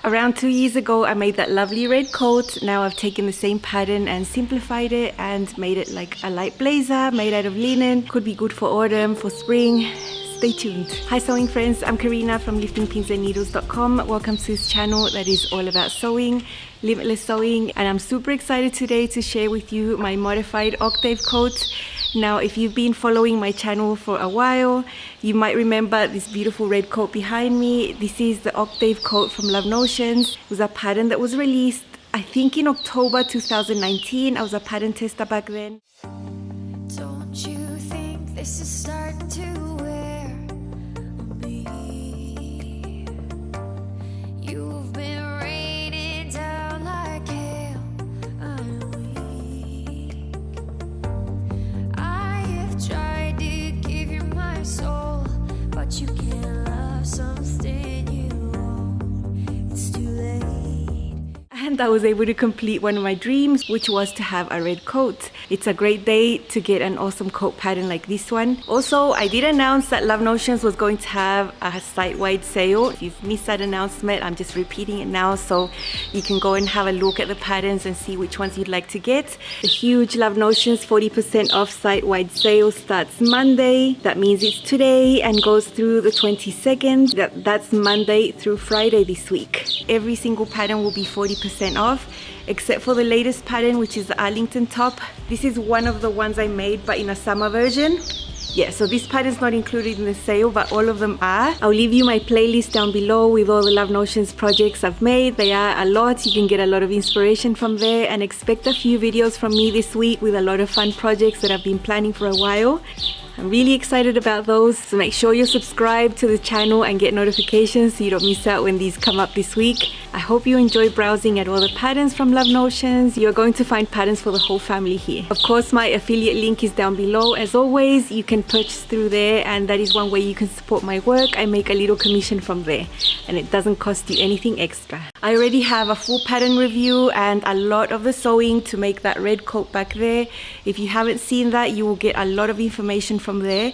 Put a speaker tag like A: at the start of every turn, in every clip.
A: Around 2 years ago, I made that lovely red coat. Now I've taken the same pattern and simplified it and made it like a light blazer made out of linen. Could be good for autumn, for spring. Stay tuned. Hi sewing friends, I'm Karina from liftingpinsandneedles.com. Welcome to this channel that is all about sewing, limitless sewing, and I'm super excited today to share with you my modified Octave coat. Now, if you've been following my channel for a while, you might remember this beautiful red coat behind me. This is the Octave coat from Love Notions. It was a pattern that was released, I think, in October 2019. I was a pattern tester back then.
B: Don't you think this is starting to wear on me? You've been raining down like hail. I'm weak. I have tried to give you my soul, but you can't love something you own. It's too late.
A: And I was able to complete one of my dreams, which was to have a red coat. It's a great day to get an awesome coat pattern like this one. Also, I did announce that Love Notions was going to have a site-wide sale. If you've missed that announcement, I'm just repeating it now so you can go and have a look at the patterns and see which ones you'd like to get. The huge Love Notions 40% off site-wide sale starts Monday. That means it's today and goes through the 22nd. That's Monday through Friday this week. Every single pattern will be 40% off, except for the latest pattern, which is the Arlington top. This is one of the ones I made, but in a summer version. Yeah, so this pattern's not included in the sale, but all of them are. I'll leave you my playlist down below with all the Love Notions projects I've made. They are a lot. You can get a lot of inspiration from there, and expect a few videos from me this week with a lot of fun projects that I've been planning for a while. I'm really excited about those, so make sure you're subscribed to the channel and get notifications so you don't miss out when these come up this week. I hope you enjoy browsing at all the patterns from Love Notions. You're going to find patterns for the whole family here. Of course, my affiliate link is down below. As always, you can purchase through there, and that is one way you can support my work. I make a little commission from there, and it doesn't cost you anything extra. I already have a full pattern review and a lot of the sewing to make that red coat back there. If you haven't seen that, you will get a lot of information from there.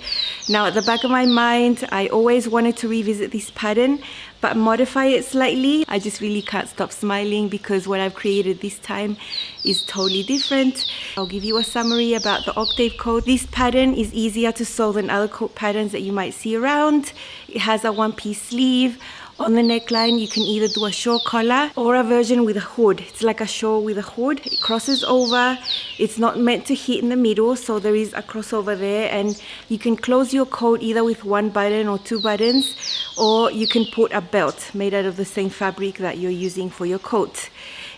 A: Now, at the back of my mind, I always wanted to revisit this pattern but modify it slightly. I just really can't stop smiling because what I've created this time is totally different. I'll give you a summary about the Octave coat. This pattern is easier to sew than other coat patterns that you might see around. It has a one-piece sleeve. On the neckline, you can either do a shawl collar or a version with a hood. It's like a shawl with a hood. It crosses over. It's not meant to hit in the middle, so there is a crossover there, and you can close your coat either with one button or two buttons, or you can put a belt made out of the same fabric that you're using for your coat.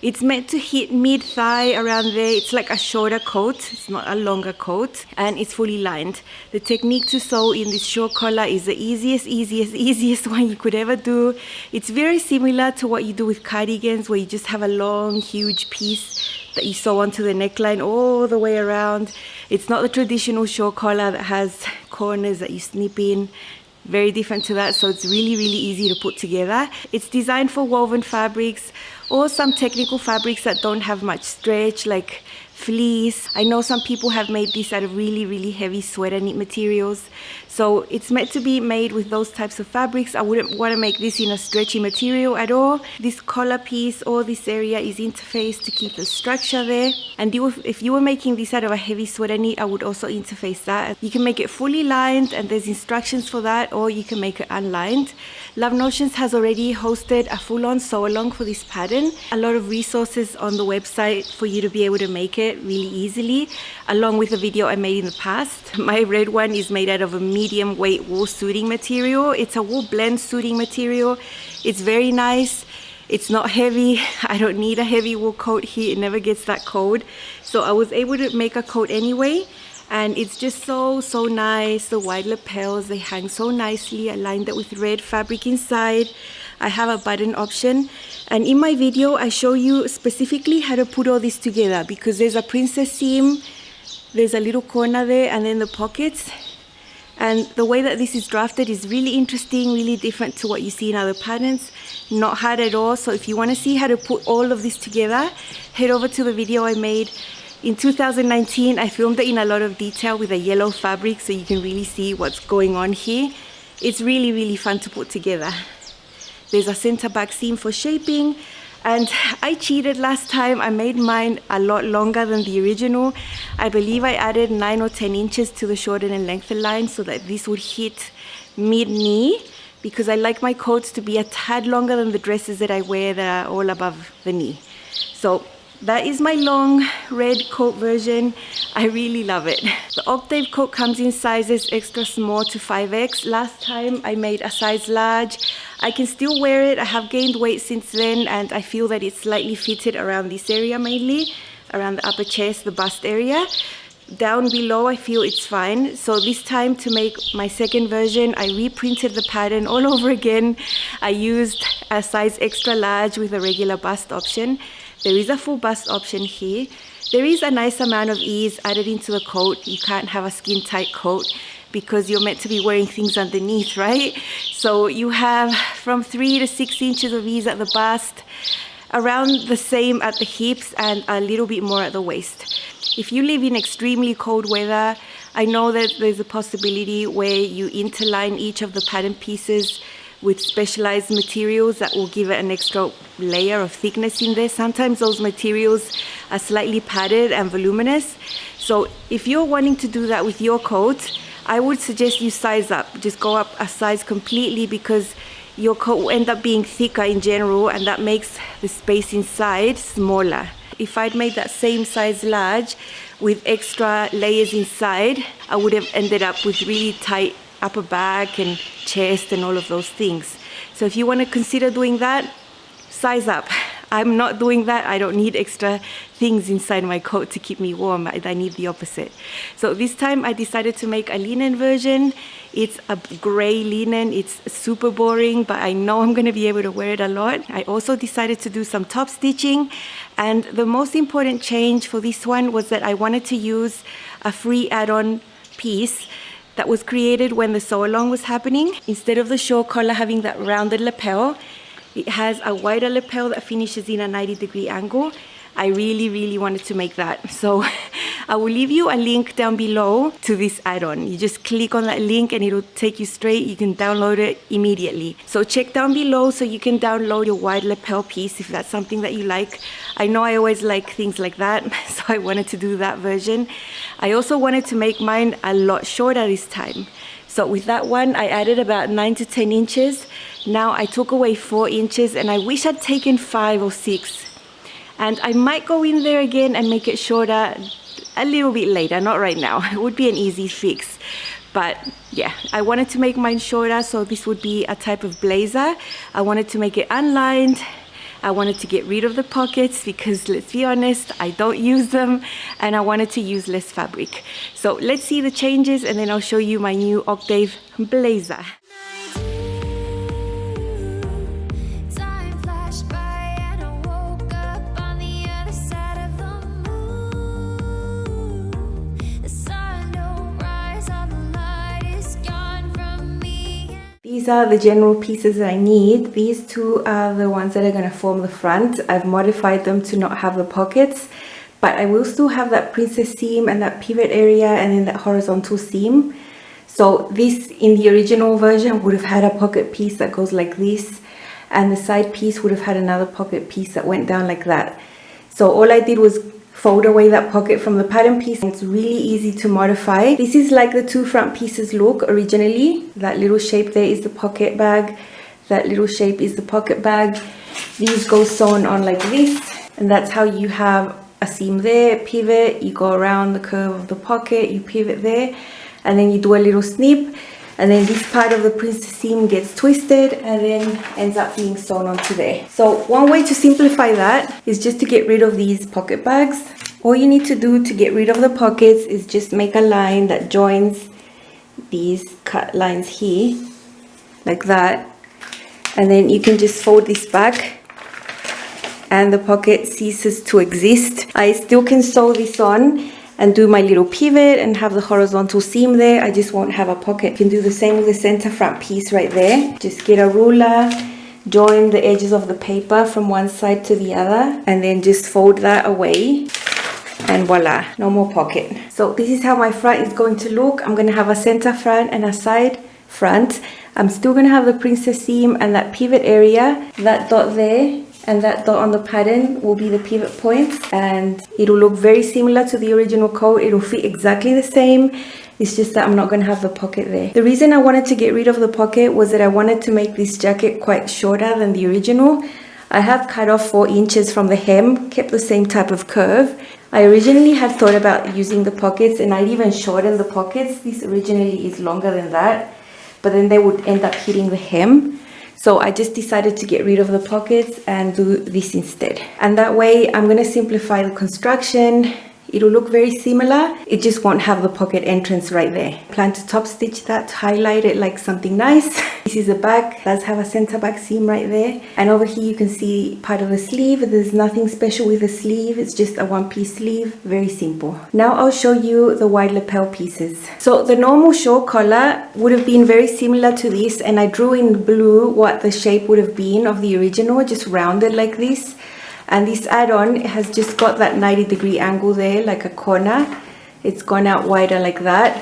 A: It's meant to hit mid-thigh around there. It's like a shorter coat. It's not a longer coat, and it's fully lined. The technique to sew in this shawl collar is the easiest one you could ever do. It's very similar to what you do with cardigans, where you just have a long, huge piece that you sew onto the neckline all the way around. It's not the traditional shawl collar that has corners that you snip in. Very different to that, so it's really easy to put together. It's designed for woven fabrics or some technical fabrics that don't have much stretch, like fleece. I know some people have made this out of really heavy sweater knit materials, so it's meant to be made with those types of fabrics. I wouldn't want to make this in a stretchy material at all. This collar piece or this area is interfaced to keep the structure there, and if you were making this out of a heavy sweater knit, I would also interface that. You can make it fully lined, and there's instructions for that, or you can make it unlined. Love Notions has already hosted a full-on sew-along for this pattern. A lot of resources on the website for you to be able to make it really easily, along with a video I made in the past. My red one is made out of a medium weight wool suiting material. It's a wool blend suiting material. It's very nice. It's not heavy. I don't need a heavy wool coat here. It never gets that cold. So I was able to make a coat anyway. And it's just so nice. The wide lapels, they hang so nicely. I lined it with red fabric inside. I have a button option, and in my video I show you specifically how to put all this together, because there's a princess seam, there's a little corner there, and then the pockets. And the way that this is drafted is really interesting, really different to what you see in other patterns. Not hard at all. So if you want to see how to put all of this together, head over to the video I made in 2019. I filmed it in a lot of detail with a yellow fabric, so you can really see what's going on here. It's really fun to put together. There's a center back seam for shaping. And I cheated last time. I made mine a lot longer than the original. I believe I added 9 or 10 inches to the shorten and lengthen line so that this would hit mid-knee, because I like my coats to be a tad longer than the dresses that I wear that are all above the knee. So that is my long red coat version. I really love it. The Octave Coat comes in sizes extra small to 5X. Last time I made a size large. I can still wear it. I have gained weight since then, and I feel that it's slightly fitted around this area, mainly around the upper chest, the bust area. Down below I feel it's fine. So this time, to make my second version, I reprinted the pattern all over again. I used a size extra large with a regular bust option. There is a full bust option here. There is a nice amount of ease added into the coat. You can't have a skin tight coat because you're meant to be wearing things underneath, right? So you have from 3 to 6 inches of ease at the bust, around the same at the hips, and a little bit more at the waist. If you live in extremely cold weather, I know that there's a possibility where you interline each of the pattern pieces with specialized materials that will give it an extra layer of thickness in there. Sometimes those materials are slightly padded and voluminous. So if you're wanting to do that with your coat, I would suggest you size up. Just go up a size completely, because your coat will end up being thicker in general, and that makes the space inside smaller. If I'd made that same size large with extra layers inside, I would have ended up with really tight upper back and chest and all of those things. So if you want to consider doing that, size up. I'm not doing that. I don't need extra things inside my coat to keep me warm. I need the opposite. So this time I decided to make a linen version. It's a gray linen. It's super boring, but I know I'm going to be able to wear it a lot. I also decided to do some top stitching, and the most important change for this one was that I wanted to use a free add-on piece that was created when the sew along was happening. Instead of the shawl collar having that rounded lapel, it has a wider lapel that finishes in a 90-degree angle. I really wanted to make that. So I will leave you a link down below to this add-on. You just click on that link and it'll take you straight. You can download it immediately. So check down below so you can download your wide lapel piece if that's something that you like. I know I always like things like that, so I wanted to do that version. I also wanted to make mine a lot shorter this time. So with that one, I added about 9 to 10 inches. Now I took away 4 inches, and I wish I'd taken 5 or 6. And I might go in there again and make it shorter a little bit later, not right now. It would be an easy fix. But yeah, I wanted to make mine shorter, so this would be a type of blazer. I wanted to make it unlined. I wanted to get rid of the pockets because, let's be honest, I don't use them, and I wanted to use less fabric. So let's see the changes, and then I'll show you my new Octave blazer. These are the general pieces that I need. These two are the ones that are going to form the front. I've modified them to not have the pockets, but I will still have that princess seam and that pivot area and then that horizontal seam. So this, in the original version, would have had a pocket piece that goes like this, and the side piece would have had another pocket piece that went down like that. So all I did was fold away that pocket from the pattern piece. It's really easy to modify. This is like the two front pieces look originally. That little shape there is the pocket bag. That little shape is the pocket bag. These go sewn on like this, and that's how you have a seam there, pivot, you go around the curve of the pocket, you pivot there, and then you do a little snip, and then this part of the princess seam gets twisted and then ends up being sewn onto there. So one way to simplify that is just to get rid of these pocket bags. All you need to do to get rid of the pockets is just make a line that joins these cut lines here, like that, and then you can just fold this back and the pocket ceases to exist. I still can sew this on and do my little pivot and have the horizontal seam there. I just won't have a pocket. You can do the same with the center front piece right there. Just get a ruler, join the edges of the paper from one side to the other, and then just fold that away, and voila, no more pocket. So this is how my front is going to look. I'm going to have a center front and a side front. I'm still gonna have the princess seam, and that pivot area, that dot there and that dot on the pattern will be the pivot points, and it'll look very similar to the original coat. It'll fit exactly the same. It's just that I'm not going to have the pocket there. The reason I wanted to get rid of the pocket was that I wanted to make this jacket quite shorter than the original. I have cut off 4 inches from the hem, kept the same type of curve. I originally had thought about using the pockets, and I'd even shortened the pockets. This originally is longer than that, but then they would end up hitting the hem. So I just decided to get rid of the pockets and do this instead. And that way I'm going to simplify the construction. It'll look very similar, it just won't have the pocket entrance right there. Plan to top stitch that, highlight it like something nice. This is the back, does have a center back seam right there. And over here you can see part of the sleeve. There's nothing special with the sleeve, it's just a one-piece sleeve, very simple. Now I'll show you the wide lapel pieces. So the normal shawl collar would have been very similar to this, and I drew in blue what the shape would have been of the original, just rounded like this. And this add-on has just got that 90-degree angle there, like a corner. It's gone out wider like that.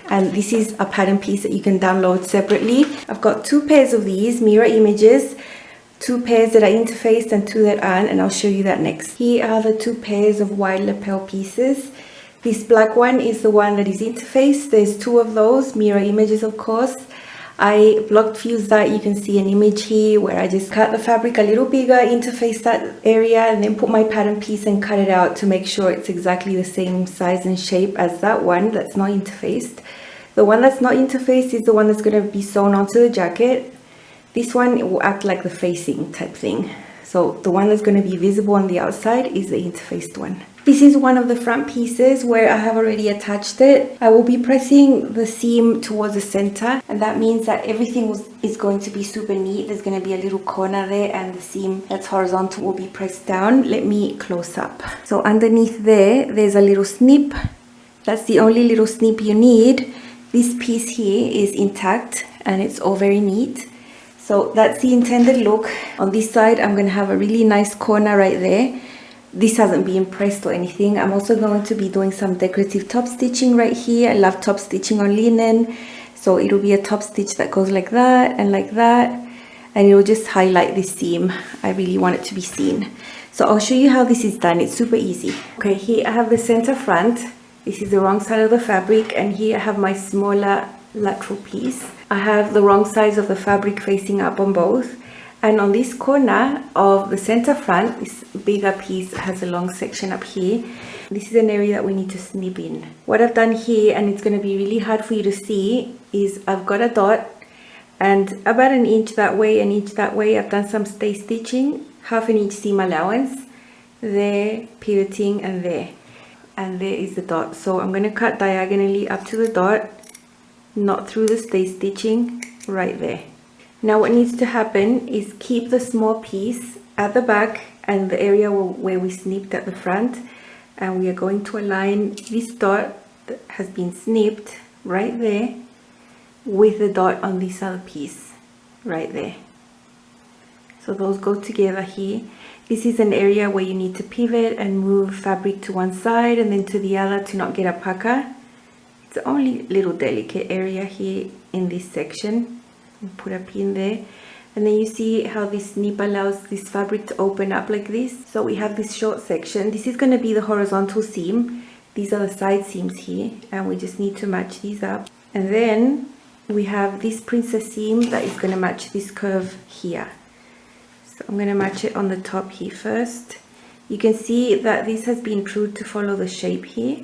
A: And this is a pattern piece that you can download separately. I've got 2 pairs of these mirror images, 2 pairs that are interfaced and 2 that aren't, and I'll show you that next. Here are the 2 pairs of wide lapel pieces. This black one is the one that is interfaced. There's 2 of those, mirror images of course. I block fused that. You can see an image here where I just cut the fabric a little bigger, interface that area, and then put my pattern piece and cut it out to make sure it's exactly the same size and shape as that one that's not interfaced. The one that's not interfaced is the one that's going to be sewn onto the jacket. This one, it will act like the facing type thing. So the one that's going to be visible on the outside is the interfaced one. This is one of the front pieces where I have already attached it. I will be pressing the seam towards the center, and that means that everything is going to be super neat. There's going to be a little corner there, and the seam that's horizontal will be pressed down. Let me close up. So underneath there's a little snip. That's the only little snip you need. This piece here is intact and it's all very neat. So that's the intended look. On this side, I'm going to have a really nice corner right there. This hasn't been pressed or anything. I'm also going to be doing some decorative top stitching right here. I love top stitching on linen. So it'll be a top stitch that goes like that and like that. And it will just highlight this seam. I really want it to be seen. So I'll show you how this is done. It's super easy. Okay, here I have the center front. This is the wrong side of the fabric. And here I have my smaller lateral piece. I have the wrong sides of the fabric facing up on both. And on this corner of the center front, this bigger piece has a long section up here. This is an area that we need to snip in. What I've done here, and it's going to be really hard for you to see, is I've got a dot and about an inch that way, an inch that way. I've done some stay stitching, 1/2 inch seam allowance, there, pivoting, and there is the dot. So I'm going to cut diagonally up to the dot, not through the stay stitching, right there. Now what needs to happen is keep the small piece at the back and the area where we snipped at the front, and we are going to align this dot that has been snipped right there with the dot on this other piece right there. So those go together here. This is an area where you need to pivot and move fabric to one side and then to the other to not get a pucker. It's the only little delicate area here in this section. Put a pin there, and then you see how this snip allows this fabric to open up like this. So we have this short section. This is going to be the horizontal seam. These are the side seams here, and we just need to match these up. And then we have this princess seam that is going to match this curve here. So I'm going to match it on the top here first. You can see that this has been true to follow the shape here.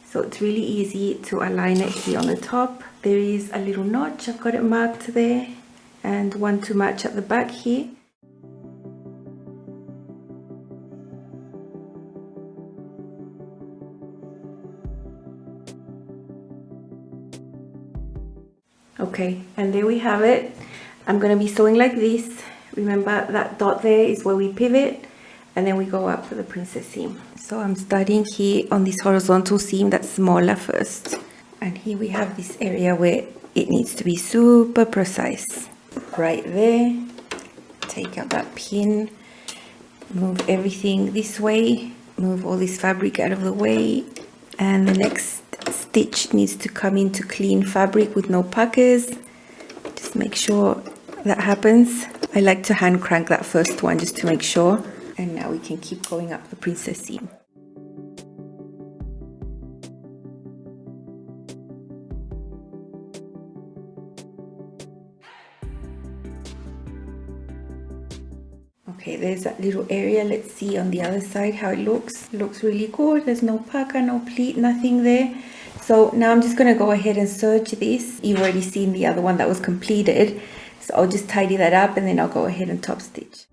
A: So it's really easy to align it here on the top. There is a little notch, I've got it marked there, and one to match at the back here. Okay, and there we have it. I'm going to be sewing like this. Remember that dot there is where we pivot, and then we go up for the princess seam. So I'm starting here on this horizontal seam that's smaller first. And here we have this area where it needs to be super precise. Right there. Take out that pin. Move everything this way. Move all this fabric out of the way. And the next stitch needs to come into clean fabric with no puckers. Just Just make sure that happens. I like to hand crank that first one just to make sure. And now we can keep going up the princess seam. Okay, there's that little area. Let's see on the other side how it looks. It looks really good. There's no pucker, no pleat, nothing there. So now I'm just going to go ahead and serge this. You've already seen the other one that was completed. So I'll just tidy that up and then I'll go ahead and top stitch.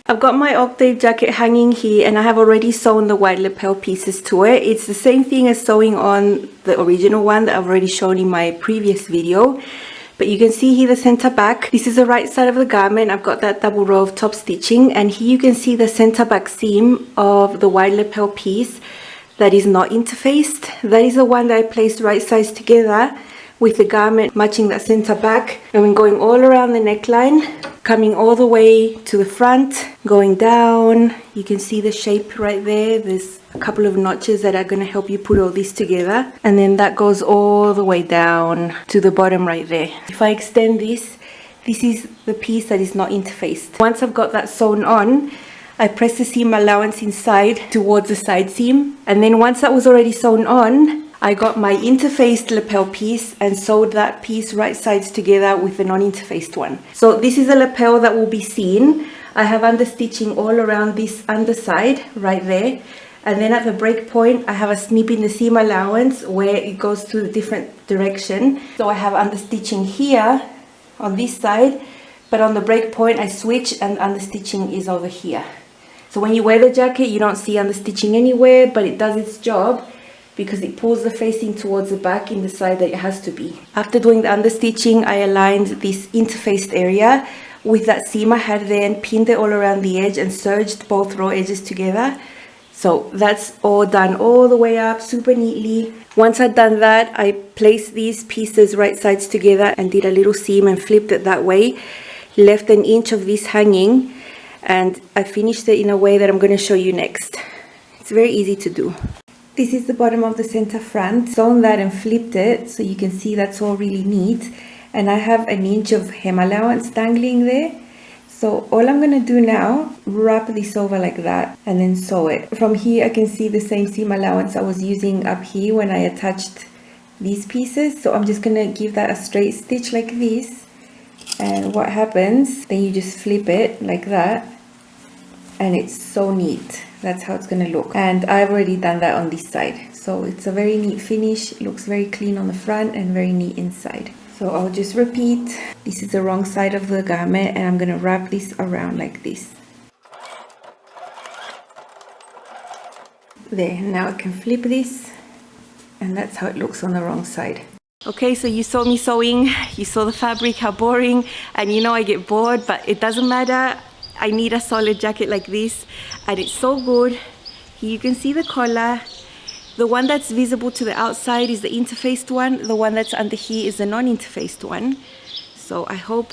A: I've got my Octave jacket hanging here and I have already sewn the wide lapel pieces to it. It's the same thing as sewing on the original one that I've already shown in my previous video. But you can see here the center back. This is the right side of the garment. I've got that double row of top stitching, and here you can see the center back seam of the wide lapel piece that is not interfaced. That is the one that I placed right sides together with the garment matching that center back, and then going all around the neckline, coming all the way to the front, going down. You can see the shape right there. There's a couple of notches that are going to help you put all this together, and then that goes all the way down to the bottom right there. If I extend this, this is the piece that is not interfaced. Once I've got that sewn on, I press the seam allowance inside towards the side seam, and then once that was already sewn on, I got my interfaced lapel piece and sewed that piece right sides together with the non-interfaced one. So this is a lapel that will be seen. I have understitching all around this underside right there, and then at the break point I have a snip in the seam allowance where it goes to a different direction. So I have understitching here on this side, but on the break point I switch and understitching is over here. So when you wear the jacket you don't see understitching anywhere, but it does its job because it pulls the facing towards the back in the side that it has to be. After doing the understitching, I aligned this interfaced area with that seam I had there and pinned it all around the edge and serged both row edges together. So that's all done all the way up super neatly. Once I'd done that, I placed these pieces right sides together and did a little seam and flipped it that way. Left an inch of this hanging, and I finished it in a way that I'm going to show you next. It's very easy to do. This is the bottom of the center front. Sewn that and flipped it so you can see that's all really neat. And I have an inch of hem allowance dangling there. So all I'm going to do now, wrap this over like that and then sew it. From here I can see the same seam allowance I was using up here when I attached these pieces. So I'm just going to give that a straight stitch like this. And what happens, then you just flip it like that. And it's so neat. That's how it's going to look, and I've already done that on this side, so it's a very neat finish. It looks very clean on the front and very neat inside. So I'll just repeat. This is the wrong side of the garment and I'm going to wrap this around like this. There, now I can flip this, and that's how it looks on the wrong side. Okay, so you saw me sewing, you saw the fabric, how boring, and you know I get bored, but it doesn't matter. I need a solid jacket like this, and it's so good. Here you can see the collar. The one that's visible to the outside is the interfaced one. The one that's under here is the non-interfaced one. So I hope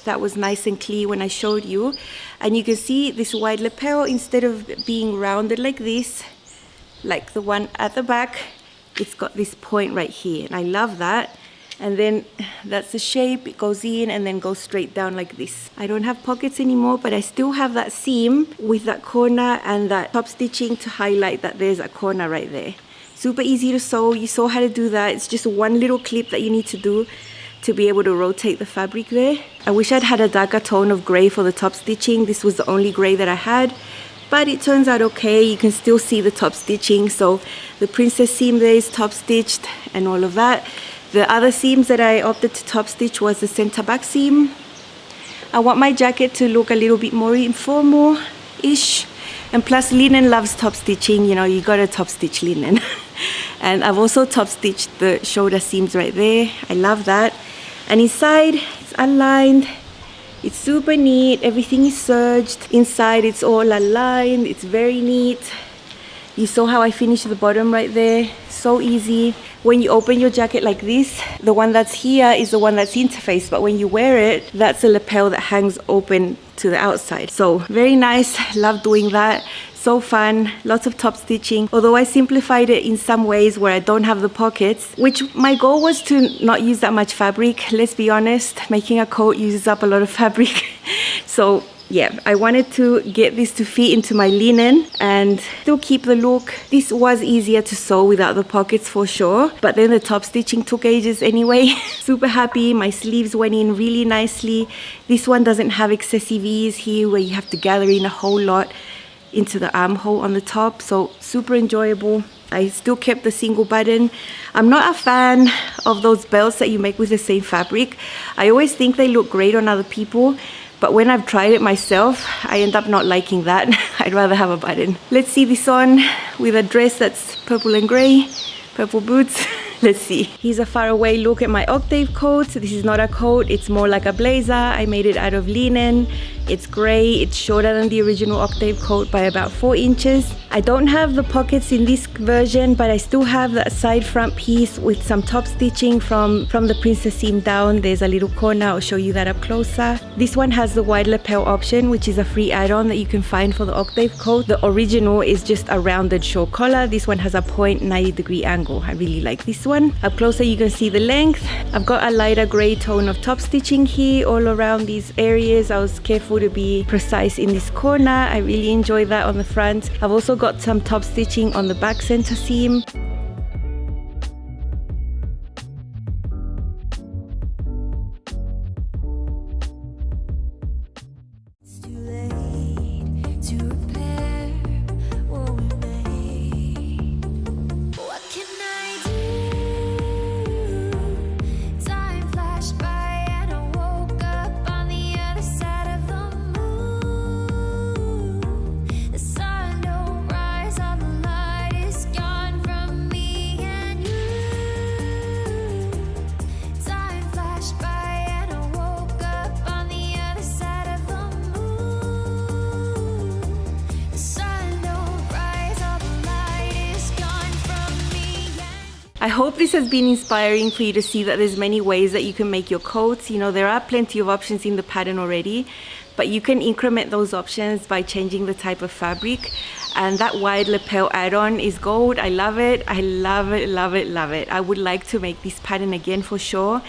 A: that was nice and clear when I showed you. And you can see this wide lapel, instead of being rounded like this, like the one at the back, it's got this point right here, and I love that. And then that's the shape. It goes in and then goes straight down like this. I don't have pockets anymore, but I still have that seam with that corner and that top stitching to highlight that there's a corner right there. Super easy to sew. You saw how to do that. It's just one little clip that you need to do to be able to rotate the fabric there. I wish I'd had a darker tone of gray for the top stitching. This was the only gray that I had, but it turns out okay. You can still see the top stitching. So the princess seam there is top stitched and all of that. The other seams that I opted to top stitch was the center back seam. I want my jacket to look a little bit more informal-ish. And plus linen loves top stitching, you know, you gotta top stitch linen. And I've also top stitched the shoulder seams right there. I love that. And inside, it's unlined. It's super neat. Everything is serged. Inside, it's all aligned. It's very neat. You saw how I finished the bottom right there. So easy. When you open your jacket like this, the one that's here is the one that's interfaced, but when you wear it, that's a lapel that hangs open to the outside. So very nice, love doing that. So fun, lots of top stitching. Although I simplified it in some ways where I don't have the pockets, which my goal was to not use that much fabric. Let's be honest, making a coat uses up a lot of fabric. So yeah, I wanted to get this to fit into my linen and still keep the look. This was easier to sew without the pockets for sure, but then the top stitching took ages anyway. Super happy, my sleeves went in really nicely. This one doesn't have excessive ease here where you have to gather in a whole lot into the armhole on the top, so super enjoyable. I still kept the single button. I'm not a fan of those belts that you make with the same fabric. I always think they look great on other people, but when I've tried it myself, I end up not liking that. I'd rather have a button. Let's see this on with a dress that's purple and gray, purple boots. Let's see. Here's a far away look at my Octave coat. This is not a coat, it's more like a blazer. I made it out of linen. It's gray, it's shorter than the original Octave coat by about 4 inches. I don't have the pockets in this version, but I still have that side front piece with some top stitching from the princess seam down. There's a little corner, I'll show you that up closer. This one has the wide lapel option, which is a free add-on that you can find for the Octave coat. The original is just a rounded shawl collar. This one has a 90-degree angle. I really like this one. Up closer you can see the length. I've got a lighter gray tone of top stitching here all around these areas. I was careful to be precise in this corner. I really enjoy that on the front. I've also got some top stitching on the back center seam. I hope this has been inspiring for you to see that there's many ways that you can make your coats. You know, there are plenty of options in the pattern already, but you can increment those options by changing the type of fabric. And that wide lapel add-on is gold. I love it. I love it, love it, love it. I would like to make this pattern again for sure.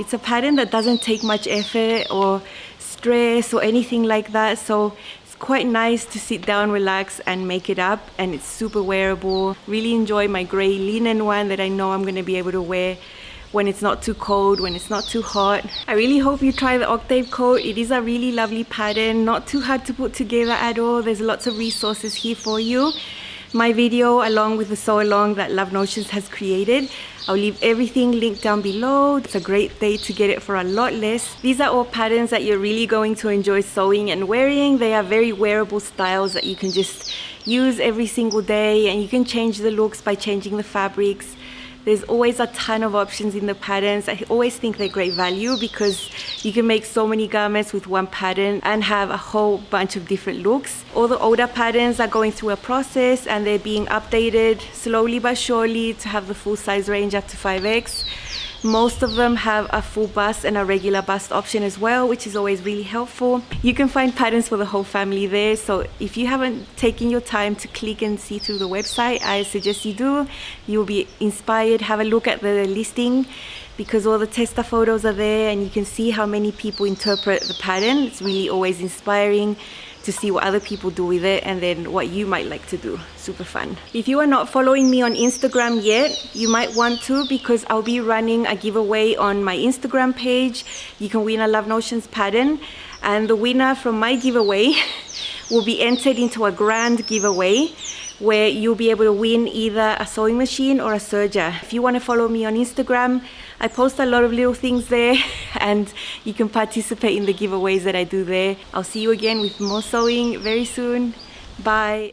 A: It's a pattern that doesn't take much effort or stress or anything like that. So quite nice to sit down, relax and make it up, and it's super wearable. Really enjoy my gray linen one that I know I'm going to be able to wear when it's not too cold, when it's not too hot. I really hope you try the Octave coat. It is a really lovely pattern, not too hard to put together at all. There's lots of resources here for you. My video along with the sew along that Love Notions has created, I'll leave everything linked down below. It's a great day to get it for a lot less. These are all patterns that you're really going to enjoy sewing and wearing. They are very wearable styles that you can just use every single day, and you can change the looks by changing the fabrics. There's always a ton of options in the patterns. I always think they're great value because you can make so many garments with one pattern and have a whole bunch of different looks. All the older patterns are going through a process and they're being updated slowly but surely to have the full size range up to 5X. Most of them have a full bust and a regular bust option as well, which is always really helpful. You can find patterns for the whole family there, so if you haven't taken your time to click and see through the website, I suggest you do. You'll be inspired. Have a look at the listing because all the tester photos are there and you can see how many people interpret the pattern. It's really always inspiring to see what other people do with it and then what you might like to do. Super fun. If you are not following me on Instagram yet, you might want to, because I'll be running a giveaway on my Instagram page. You can win a Love Notions pattern, and the winner from my giveaway will be entered into a grand giveaway where you'll be able to win either a sewing machine or a serger. If you want to follow me on Instagram, I post a lot of little things there and you can participate in the giveaways that I do there. I'll see you again with more sewing very soon. Bye.